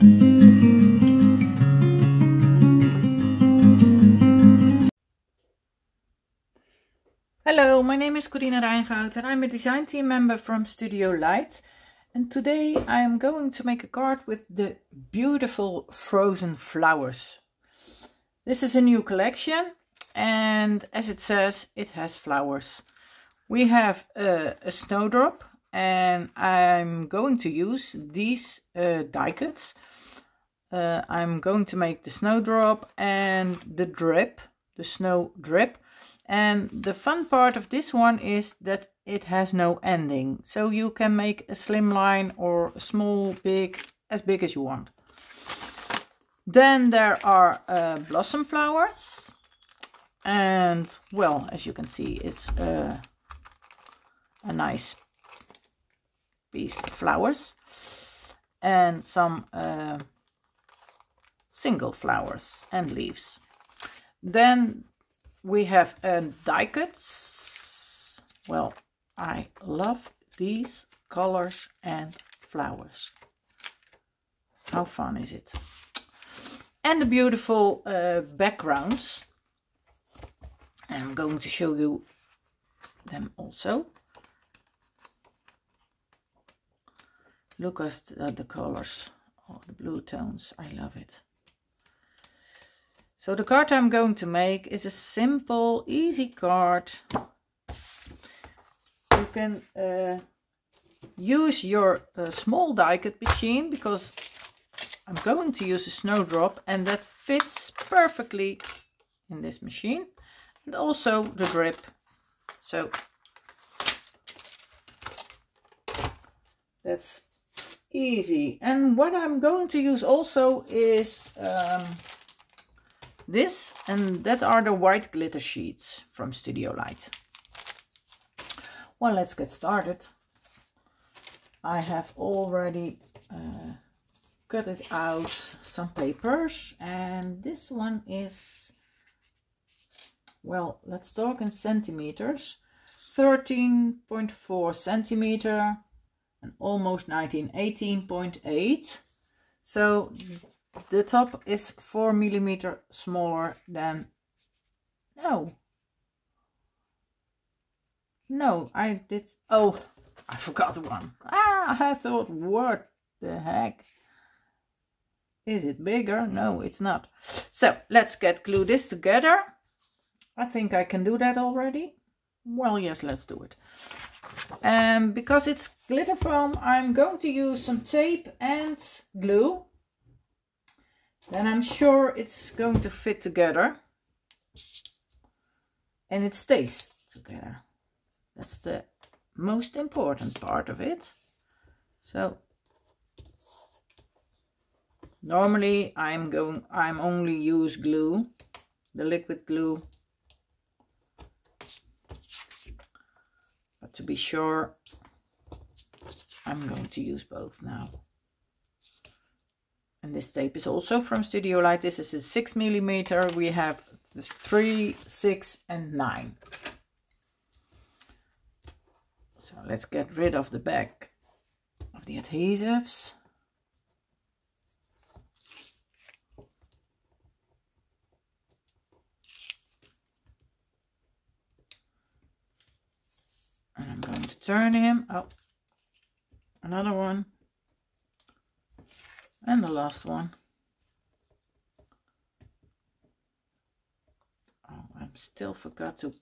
Hello, my name is Corine Rijngoud and I'm a design team member from Studiolight. And today I am going to make a card with the beautiful frozen flowers. This is a new collection and as it says, it has flowers. We have a snowdrop and I'm going to use these die cuts. I'm going to make the snowdrop and the drip, the snow drip. And the fun part of this one is that it has no ending. So you can make a slim line or a small, big as you want. Then there are blossom flowers. And well, as you can see, it's a nice piece of flowers. And some single flowers and leaves. Then we have die cuts. Well, I love these colors and flowers. How fun is it? And the beautiful backgrounds. And I'm going to show you them also. Look at the colors. Oh, the blue tones. I love it. So the card I'm going to make is a simple, easy card. You can use your small die cut machine because I'm going to use a snowdrop and that fits perfectly in this machine. And also the drip. So that's easy. And what I'm going to use also is this, and that are the white glitter sheets from Studiolight. Well, let's get started. I have already cut it out some papers, and this one is, well, let's talk in centimeters. 13.4 centimeter and almost 19, 18.8. So the top is 4 millimeter smaller than, no, I did, oh, I forgot one. I thought, what the heck? Is it bigger? No, it's not. So let's glue this together. I think I can do that already. Well, yes, let's do it. Because it's glitter foam, I'm going to use some tape and glue. Then I'm sure it's going to fit together and it stays together. That's the most important part of it. So normally I'm only use glue, the liquid glue, but to be sure I'm going to use both now. And this tape is also from Studiolight. This is a 6 millimeter. We have 3, 6 and 9. So let's get rid of the back of the adhesives. And I'm going to turn him. Oh, another one. And the last one. Oh, I still forgot to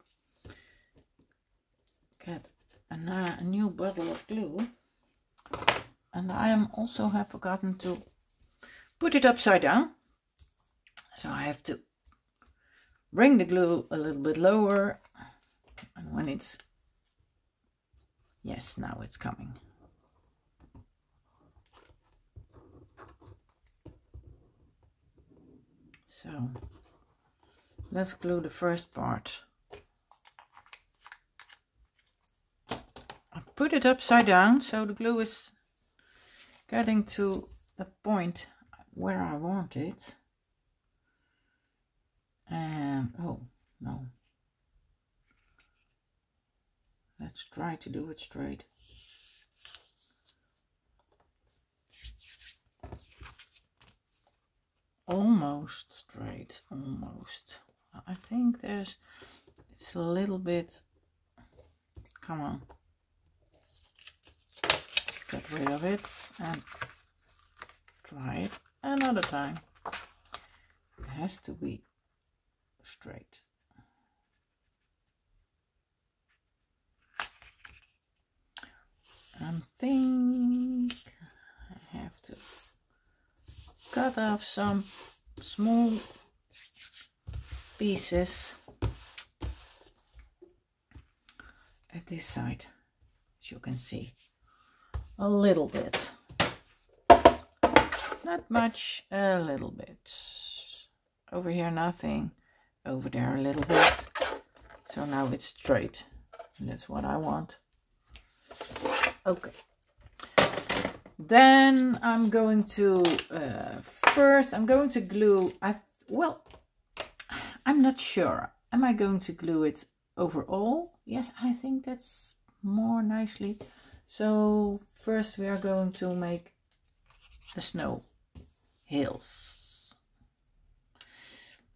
get a new bottle of glue. And I also have forgotten to put it upside down. So I have to bring the glue a little bit lower. And when it's, yes, now it's coming. So let's glue the first part. I put it upside down so the glue is getting to the point where I want it. And oh no, let's try to do it straight. almost straight, almost. I think it's a little bit, come on. Get rid of it and try it another time. It has to be straight. I think I have to cut off some small pieces at this side, as you can see. A little bit, not much, a little bit. Over here nothing, over there a little bit. So now it's straight, and that's what I want. Okay, then I'm going to first I'm going to glue. I'm not sure. Am I going to glue it overall? Yes, I think that's more nicely. So first we are going to make the snow hills,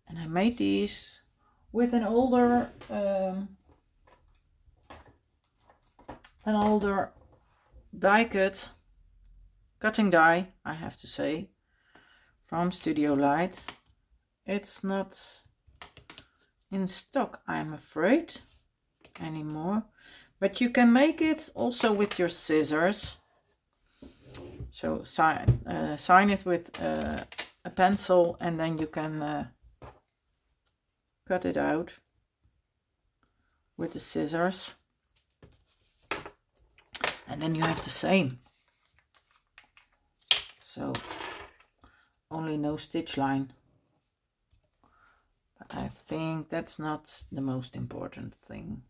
and I made these with an older die cut, cutting die, I have to say, from Studiolight. It's not in stock, I'm afraid, anymore, but you can make it also with your scissors. So sign it with a pencil, and then you can cut it out with the scissors. And then you have the same. So only no stitch line. But I think that's not the most important thing.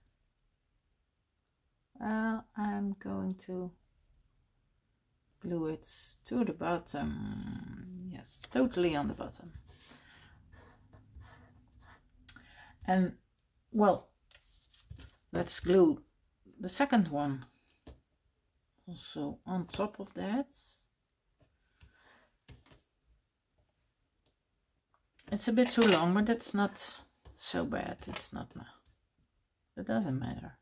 I'm going to glue it to the bottom. Yes, totally on the bottom. And well, let's glue the second one also on top of that. It's a bit too long, but it's not so bad. It's not, it doesn't matter.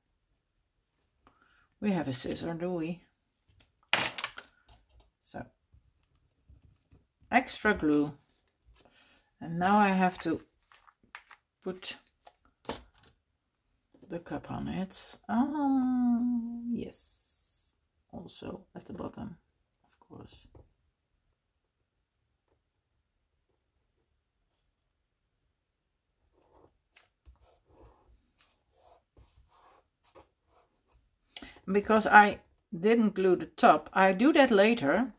We have a scissor, do we? So extra glue, and now I have to put the cup on it. Yes, also at the bottom, of course. Because I didn't glue the top, I do that later.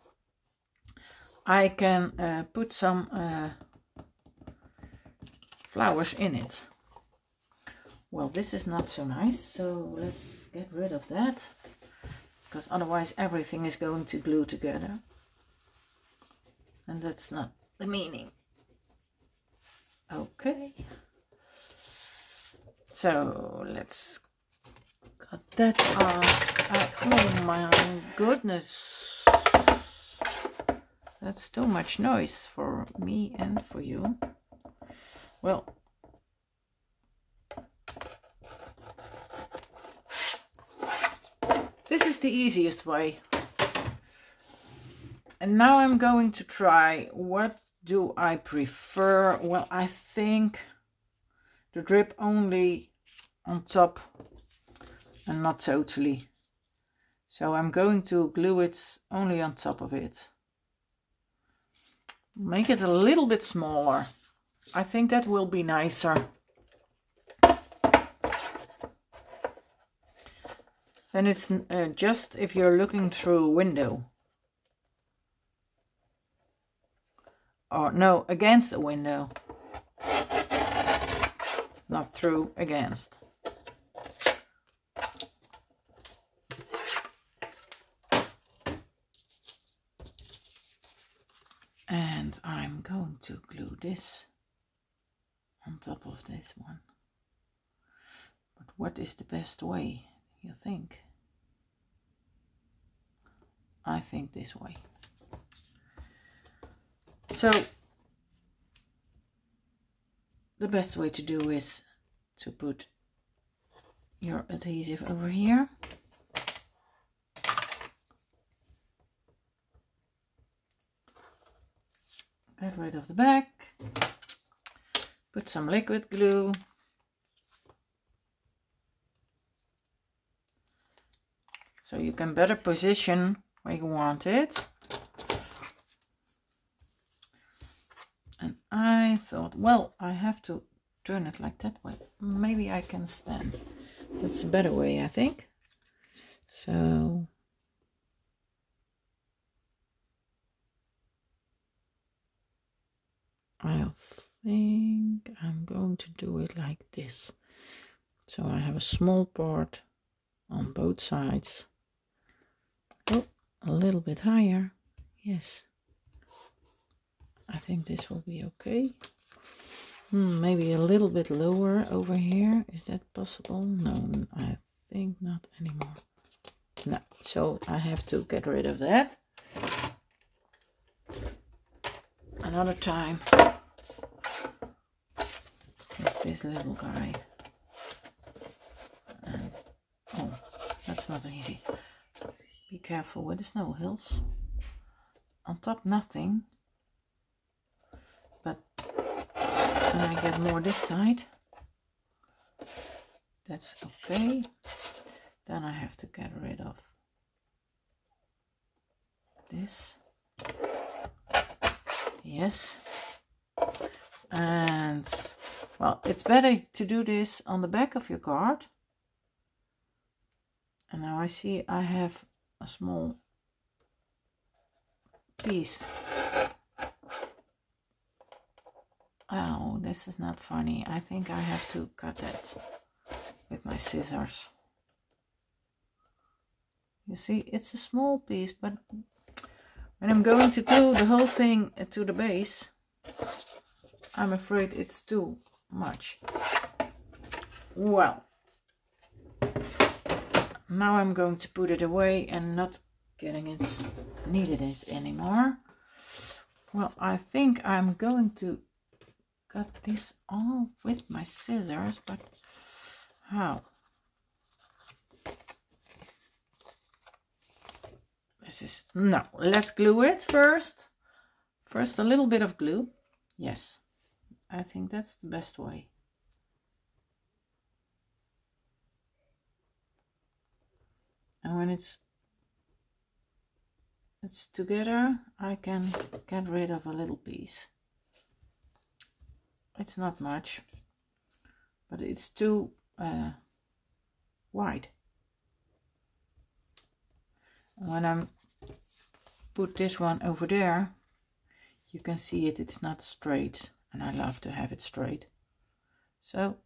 I can put some flowers in it. Well, this is not so nice, so let's get rid of that, because otherwise everything is going to glue together, and that's not the meaning. Okay, so let's cut that off. Oh my goodness, that's too much noise for me and for you. Well, this is the easiest way. And now I'm going to try, what do I prefer? Well, I think the drip only on top and not totally. So I'm going to glue it only on top of it. Make it a little bit smaller. I think that will be nicer. Then it's just if you're looking through a window. Or no, against a window. Not through, against. And I'm going to glue this on top of this one. But what is the best way, you think? I think this way. So the best way to do is to put your adhesive over here. Get rid of the back. Put some liquid glue. So you can better position where you want it. And I thought, well, I have to turn it like that way. Maybe I can stand. That's a better way, I think. So I think I'm going to do it like this. So I have a small part on both sides. Oh, a little bit higher. Yes. I think this will be okay. Maybe a little bit lower over here. Is that possible? No, I think not anymore. No, so I have to get rid of that. Another time. With this little guy. And, oh, that's not easy. Be careful with the snow hills. On top, nothing. But when I get more this side, that's okay. Then I have to get rid of this. Yes. And, well, it's better to do this on the back of your card. And now I see I have a small piece. Oh, this is not funny. I think I have to cut that with my scissors. You see, it's a small piece, but when I'm going to glue the whole thing to the base, I'm afraid it's too much. Well, now I'm going to put it away and not needed it anymore. Well, I think I'm going to cut this off with my scissors, but how? This is, no, let's glue it first. First a little bit of glue. Yes, I think that's the best way. And when it's together, I can get rid of a little piece. It's not much, but it's too wide. And when I put this one over there, you can see it's not straight, and I love to have it straight. So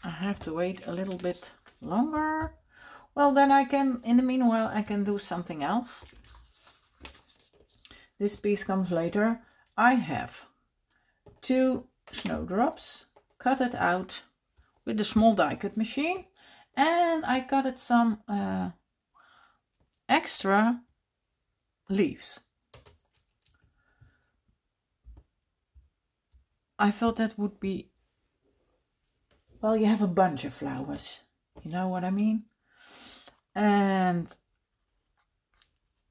I have to wait a little bit longer. Well, then I can, in the meanwhile, I can do something else. This piece comes later. I have 2 snowdrops, cut it out with the small die cut machine, and I cut it some extra leaves. I thought that would be, well, you have a bunch of flowers, you know what I mean? And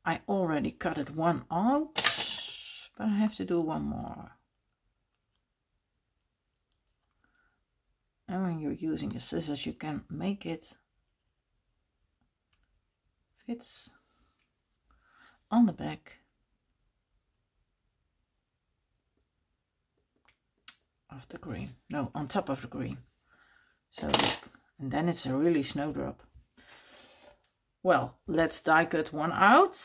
I already cut it one out, but I have to do one more. And when you're using the scissors, you can make it fits on the back of the green. No, on top of the green. So, and then it's a really snowdrop. Well, let's die cut one out.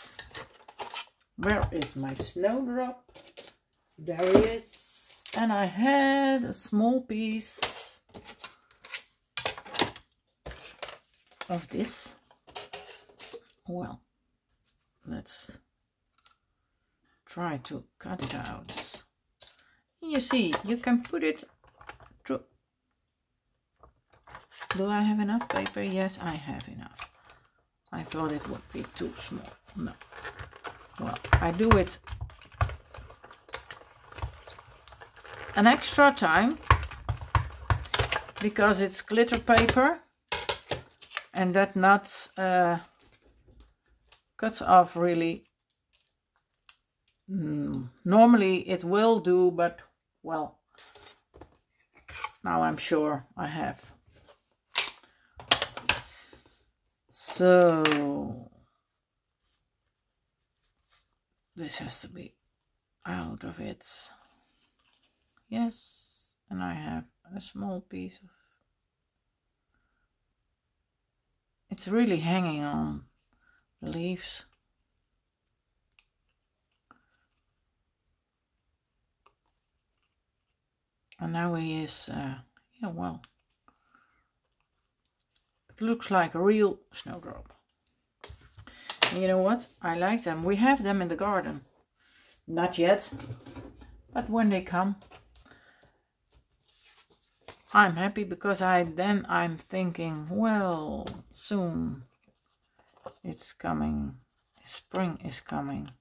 Where is my snowdrop? There he is. And I had a small piece of this. Well, let's try to cut it out. You see, you can put it through. Do I have enough paper? Yes, I have enough. I thought it would be too small. No. Well, I do it an extra time because it's glitter paper and that not cuts off really. Normally it will do, but well, now I'm sure I have. So this has to be out of it. Yes, and I have a small piece of, it's really hanging on the leaves. And now he is, yeah, well, it looks like a real snowdrop. And you know what? I like them. We have them in the garden. Not yet, but when they come, I'm happy because I'm thinking, well, soon it's coming. Spring is coming.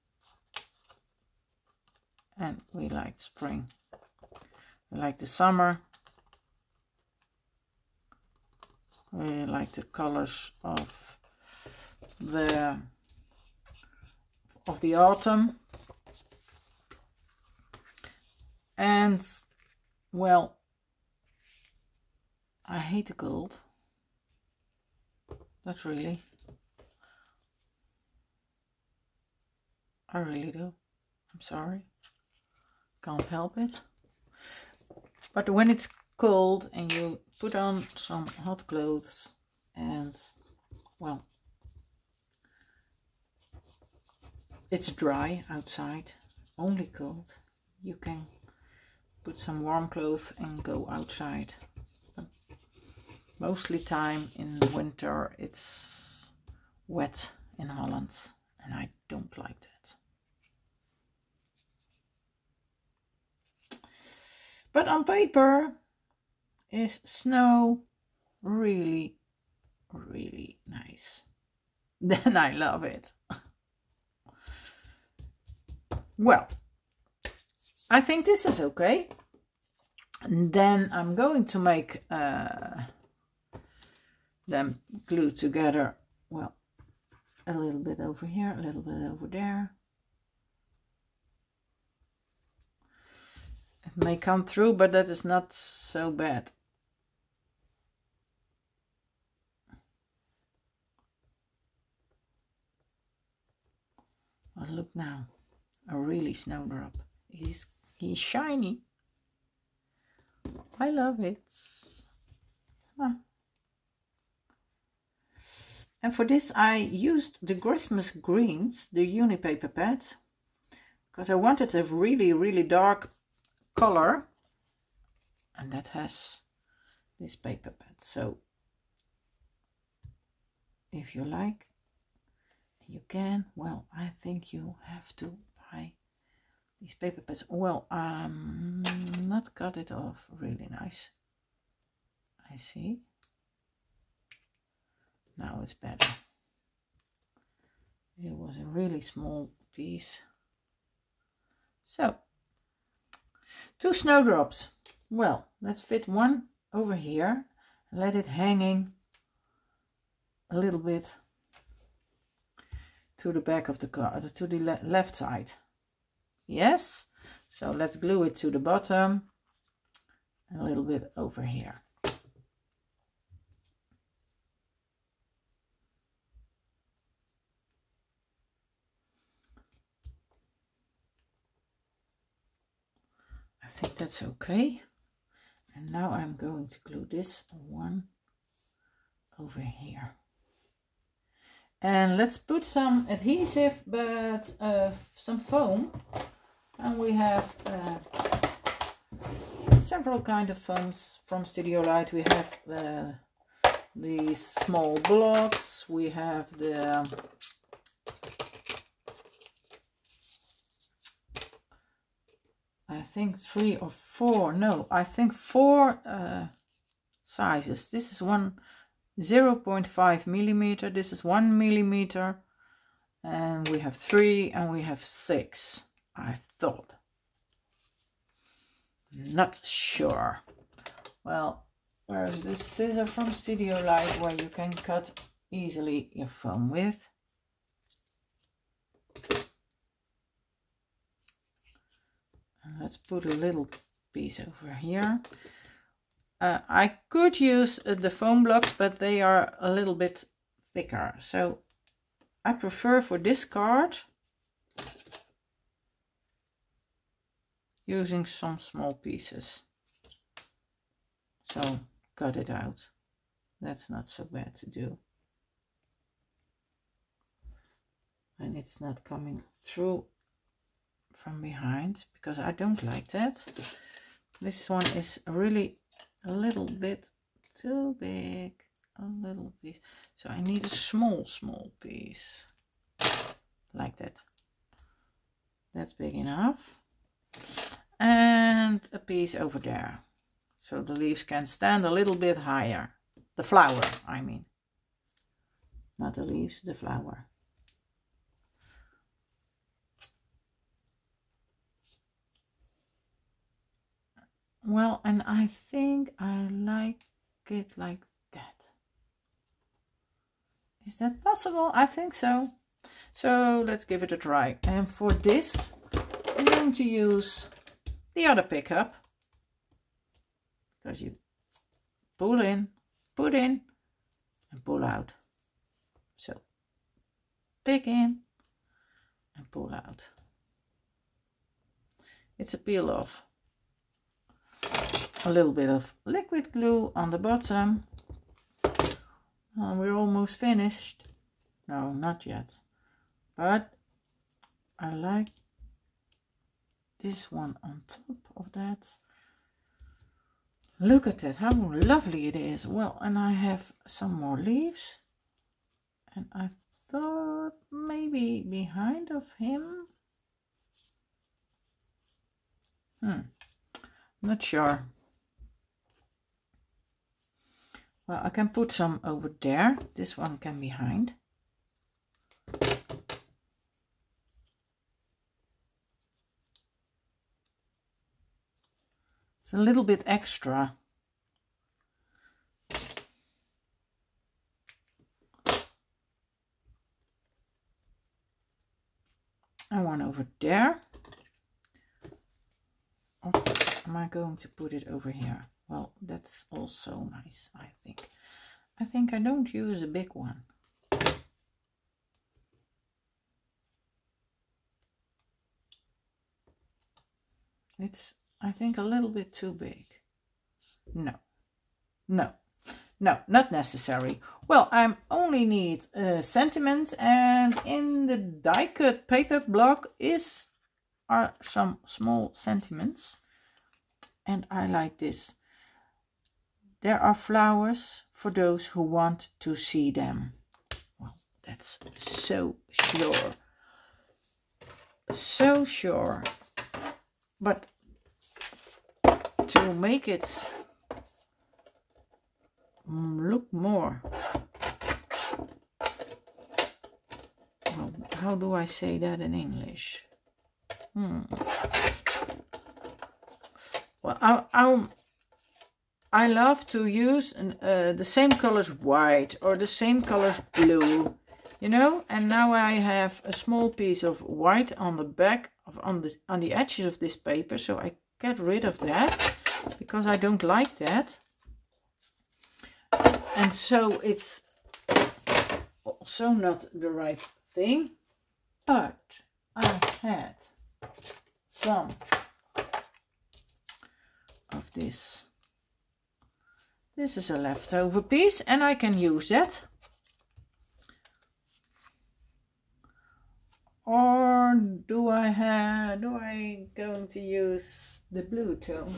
And we like spring. We like the summer. We like the colors of the autumn. And well, I hate the cold. Not really. I really do. I'm sorry. Can't help it. But when it's cold and you put on some hot clothes and, well, it's dry outside, only cold, you can put some warm clothes and go outside. But mostly time in winter it's wet in Holland and I don't like that. But on paper is snow really, really nice. Then I love it. Well, I think this is okay. And then I'm going to make them glued together. Well, a little bit over here, a little bit over there. It may come through, but that is not so bad. Oh, look now, a really snowdrop. He's shiny. I love it. Huh. And for this I used the Christmas greens, the uni paper pad, because I wanted a really, really dark color, and that has this paper pad. So if you like, you can. Well, I think you have to buy these paper pads. Well, not cut it off really nice. I see. Now it's better. It was a really small piece. So 2 snowdrops. Well, let's fit one over here and let it hanging a little bit to the back of the card, to the left side. Yes, so let's glue it to the bottom and a little bit over here. I think that's okay. And now I'm going to glue this one over here. And let's put some adhesive, but some foam. And we have several kind of foams from Studiolight. We have the small blocks. We have the I think 3 or 4. No, I think 4 sizes. This is one 0.5 millimeter. This is 1 millimeter, and we have 3 and we have 6. I thought. Not sure. Well, where's this scissor from Studiolight where you can cut easily your foam with? And let's put a little piece over here. I could use the foam blocks, but they are a little bit thicker. So I prefer for this card using some small pieces. So cut it out. That's not so bad to do. And it's not coming through from behind, because I don't like that. This one is really a little bit too big. A little piece. So I need a small piece. Like that. That's big enough. And a piece over there. So the leaves can stand a little bit higher. The flower, I mean. Not the leaves, the flower. Well, and I think I like it like that. Is that possible? I think so. So let's give it a try. And for this, I'm going to use the other pickup. Because you pull in, put in, and pull out. So pick in and pull out. It's a peel off. A little bit of liquid glue on the bottom. We're almost finished. No, not yet. But I like this one on top of that. Look at that, how lovely it is. Well, and I have some more leaves. And I thought maybe behind of him. Not sure. Well, I can put some over there. This one can behind. It's a little bit extra. And one over there. Or am I going to put it over here? Well, that's also nice, I think. I think I don't use a big one. It's, I think, a little bit too big. No, not necessary. Well, I only need a centimeter, and in the die cut paper block are some small sentiments, and I like this. There are flowers for those who want to see them. Well, that's so sure. So sure. But to make it look more, well, how do I say that in English? Well, I love to use the same colors white or the same colors blue, you know. And now I have a small piece of white on the back on the edges of this paper, so I get rid of that because I don't like that. And so it's also not the right thing, but I had some of this. This is a leftover piece and I can use that. Or do I going to use the blue tone?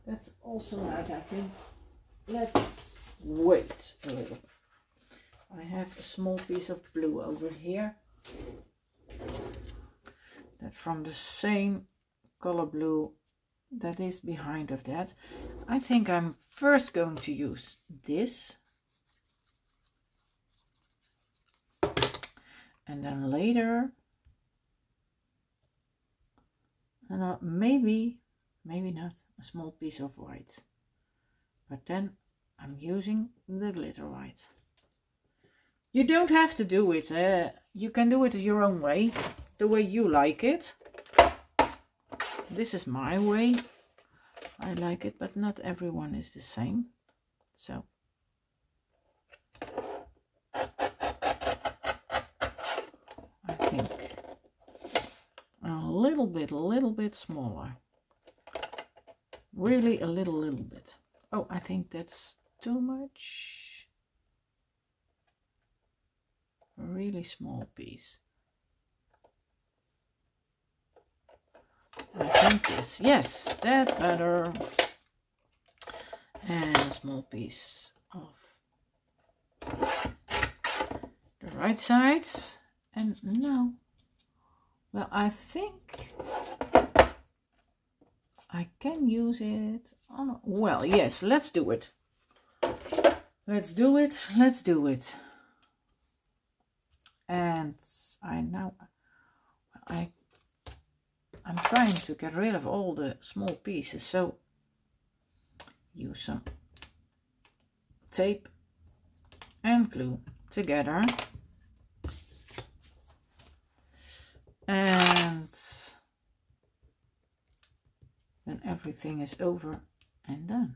That's also nice, I think. Let's wait a little. I have a small piece of blue over here. That's from the same color blue that is behind of that. I think I'm first going to use this. And then later, and maybe maybe not, a small piece of white. But then I'm using the glitter white. You don't have to do it. You can do it your own way, the way you like it. This is my way. I like it, but not everyone is the same. So I think a little bit smaller. Really a little bit. Oh, I think that's too much. A really small piece. I think this, yes, that's better. And a small piece of the right side. And now, well, I think I can use it on, well, yes, let's do it. Let's do it. Let's do it. And I'm trying to get rid of all the small pieces, so use some tape and glue together. And then everything is over and done.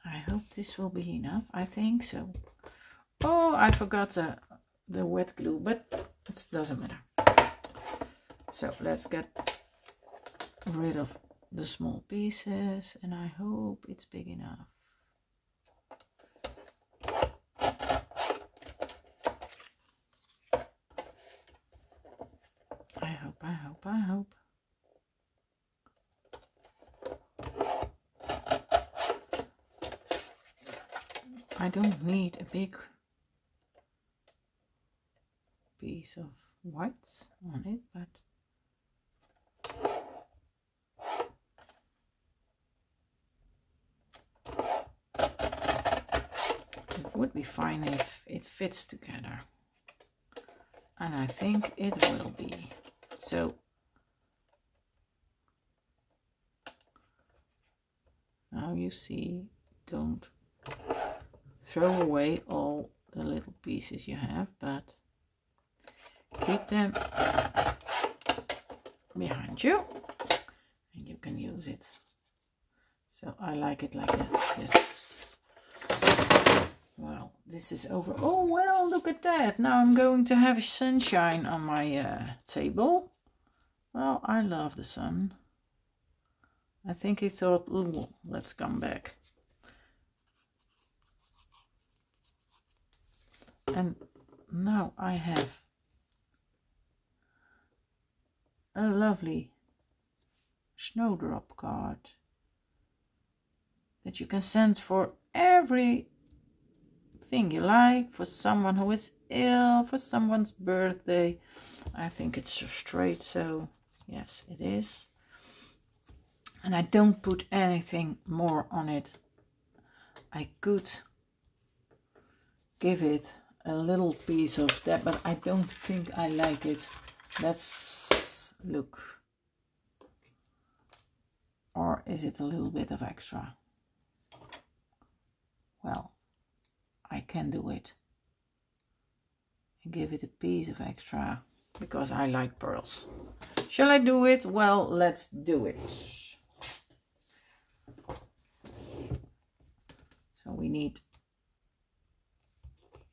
I hope this will be enough. I think so. Oh, I forgot the wet glue, but it doesn't matter. So let's get rid of the small pieces, and I hope it's big enough. I hope. I don't need a big piece of white on it, but it would be fine if it fits together, and I think it will be. So now you see, don't throw away all the little pieces you have, but keep them behind you and you can use it. So I like it like that. Yes. Well, this is over. Oh well, look at that. Now I'm going to have sunshine on my table. Well, I love the sun. I think he thought, ooh, let's come back. And now I have a lovely snowdrop card that you can send for everything you like, for someone who is ill, for someone's birthday. I think it's straight, so yes, it is. And I don't put anything more on it. I could give it a little piece of that, but I don't think I like it. Let's look. Or is it a little bit of extra? Well, I can do it and give it a piece of extra because I like pearls. Shall I do it? Well, let's do it. So we need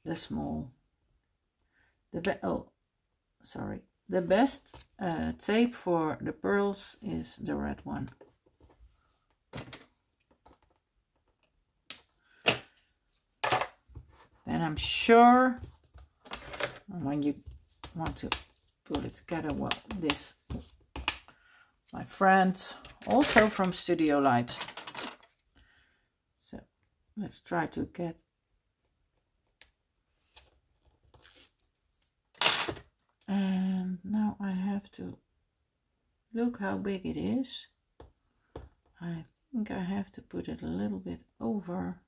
the small, the best tape for the pearls is the red one. Then I'm sure when you want to put it together, well, this, my friend, also from Studiolight. So let's try to get and now I have to look how big it is. I think I have to put it a little bit over,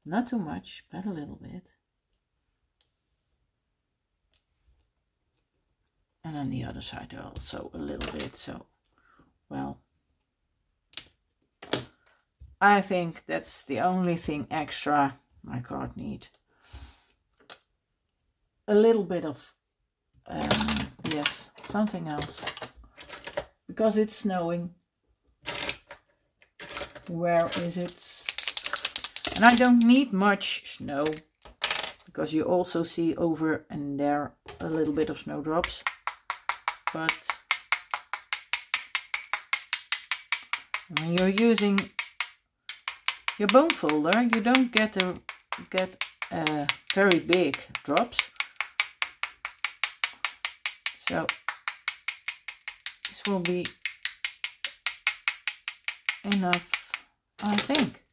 Not too much, but a little bit. And on the other side also a little bit, so, well, I think that's the only thing extra my card needs. A little bit of, yes, something else. Because it's snowing. Where is it? And I don't need much snow. Because you also see over and there a little bit of snowdrops. But when you're using your bone folder, you don't get very big drops. So this will be enough, I think.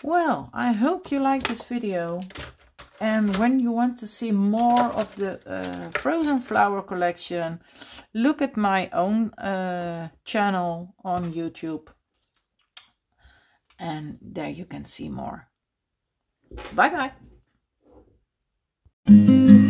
Well, I hope you like this video. And when you want to see more of the frozen flower collection, look at my own channel on YouTube. And there you can see more. Bye bye.